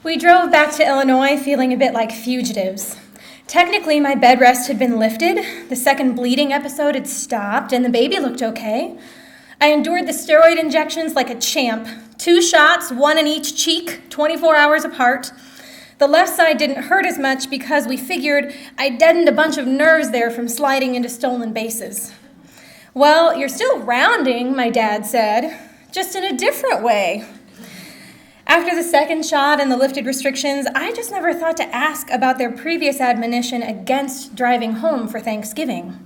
We drove back to Illinois feeling a bit like fugitives. Technically, my bed rest had been lifted, the second bleeding episode had stopped, and the baby looked okay. I endured the steroid injections like a champ. 2 shots, 1 in each cheek, 24 hours apart. The left side didn't hurt as much because we figured I deadened a bunch of nerves there from sliding into stolen bases. Well, you're still rounding, my dad said, just in a different way. After the second shot and the lifted restrictions, I just never thought to ask about their previous admonition against driving home for Thanksgiving.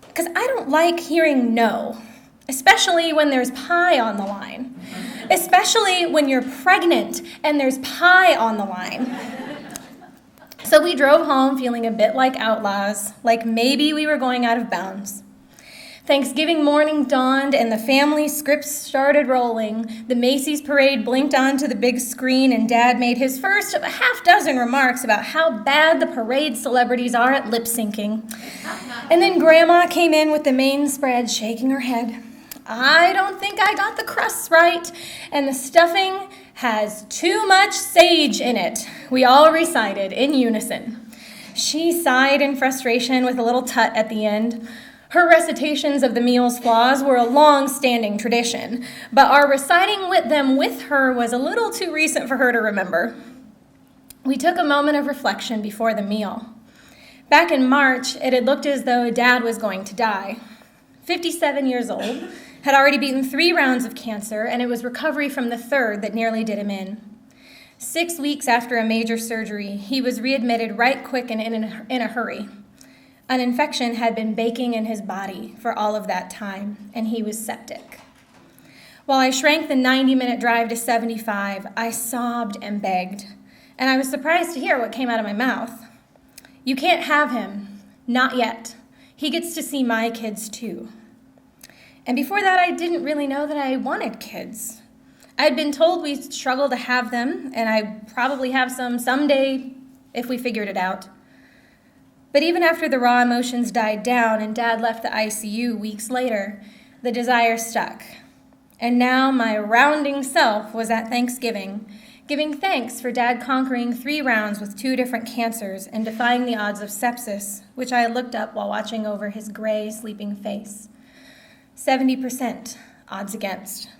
Because I don't like hearing no, especially when there's pie on the line. Especially when you're pregnant and there's pie on the line. So we drove home feeling a bit like outlaws, like maybe we were going out of bounds. Thanksgiving morning dawned and the family scripts started rolling. The Macy's parade blinked onto the big screen and Dad made his first of a half dozen remarks about how bad the parade celebrities are at lip syncing. And then Grandma came in with the main spread, shaking her head. I don't think I got the crusts right, and the stuffing has too much sage in it, we all recited in unison. She sighed in frustration with a little tut at the end. Her recitations of the meal's flaws were a long-standing tradition, but our reciting them with her was a little too recent for her to remember. We took a moment of reflection before the meal. Back in March, it had looked as though Dad was going to die. 57 years old, had already beaten 3 rounds of cancer, and it was recovery from the 3rd that nearly did him in. 6 weeks after a major surgery, he was readmitted right quick and in a hurry. An infection had been baking in his body for all of that time, and he was septic. While I shrank the 90-minute drive to 75, I sobbed and begged, and I was surprised to hear what came out of my mouth. You can't have him, not yet. He gets to see my kids too. And before that, I didn't really know that I wanted kids. I'd been told we'd struggle to have them, and I'd probably have some someday if we figured it out. But even after the raw emotions died down and Dad left the ICU weeks later, the desire stuck. And now my rounding self was at Thanksgiving, giving thanks for Dad conquering 3 rounds with 2 different cancers and defying the odds of sepsis, which I had looked up while watching over his gray, sleeping face. 70% odds against.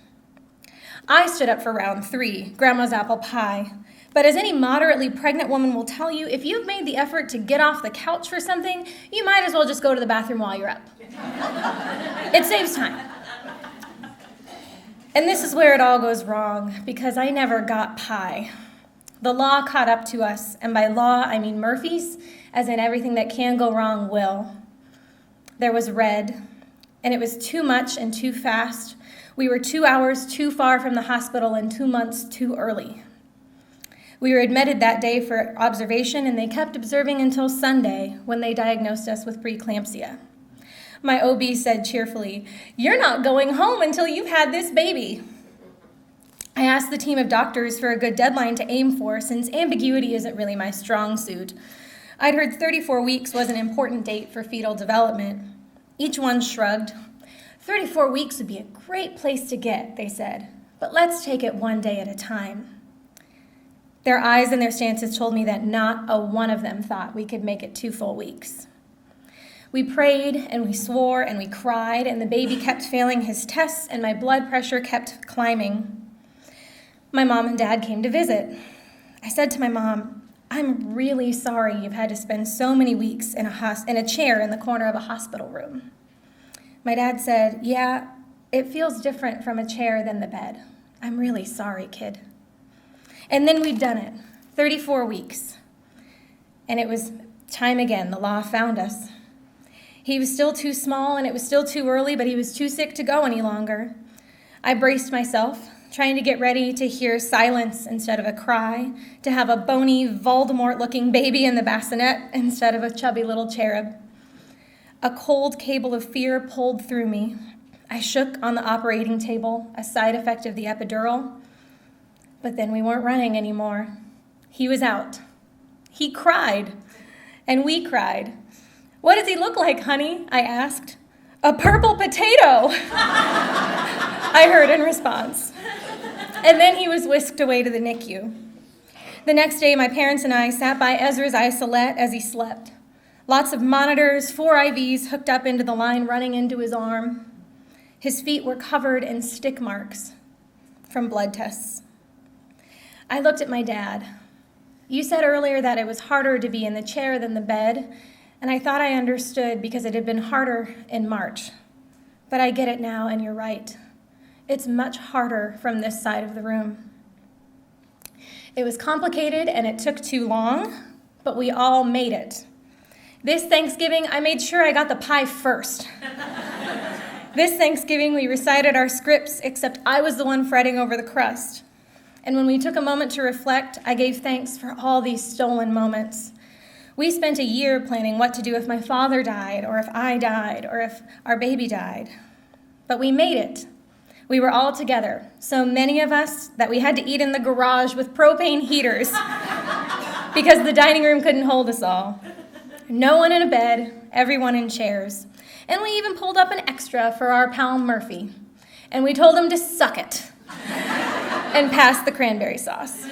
I stood up for round 3, Grandma's apple pie. But as any moderately pregnant woman will tell you, if you've made the effort to get off the couch for something, you might as well just go to the bathroom while you're up. It saves time. And this is where it all goes wrong, because I never got pie. The law caught up to us, and by law I mean Murphy's, as in everything that can go wrong will. There was red, and it was too much and too fast. We were 2 hours too far from the hospital and 2 months too early. We were admitted that day for observation, and they kept observing until Sunday, when they diagnosed us with preeclampsia. My OB said cheerfully, "You're not going home until you've had this baby." I asked the team of doctors for a good deadline to aim for, since ambiguity isn't really my strong suit. I'd heard 34 weeks was an important date for fetal development. Each one shrugged. 34 weeks would be a great place to get, they said, but let's take it one day at a time. Their eyes and their stances told me that not a one of them thought we could make it 2 full weeks. We prayed and we swore and we cried, and the baby kept failing his tests and my blood pressure kept climbing. My mom and dad came to visit. I said to my mom, "I'm really sorry you've had to spend so many weeks in a chair in the corner of a hospital room." My dad said, "Yeah, it feels different from a chair than the bed. I'm really sorry, kid." And then we'd done it, 34 weeks. And it was time again, the law found us. He was still too small and it was still too early, but he was too sick to go any longer. I braced myself, trying to get ready to hear silence instead of a cry, to have a bony, Voldemort-looking baby in the bassinet instead of a chubby little cherub. A cold cable of fear pulled through me. I shook on the operating table, a side effect of the epidural. But then we weren't running anymore. He was out. He cried, and we cried. "What does he look like, honey?" I asked. "A purple potato," I heard in response. And then he was whisked away to the NICU. The next day, my parents and I sat by Ezra's isolette as he slept. Lots of monitors, 4 IVs hooked up into the line running into his arm. His feet were covered in stick marks from blood tests. I looked at my dad. You said earlier that it was harder to be in the chair than the bed, and I thought I understood because it had been harder in March. But I get it now, and you're right. It's much harder from this side of the room. It was complicated and it took too long, but we all made it. This Thanksgiving, I made sure I got the pie first. This Thanksgiving, we recited our scripts, except I was the one fretting over the crust. And when we took a moment to reflect, I gave thanks for all these stolen moments. We spent a year planning what to do if my father died, or if I died, or if our baby died. But we made it. We were all together, so many of us that we had to eat in the garage with propane heaters because the dining room couldn't hold us all. No one in a bed, everyone in chairs. And we even pulled up an extra for our pal Murphy. And we told him to suck it and pass the cranberry sauce.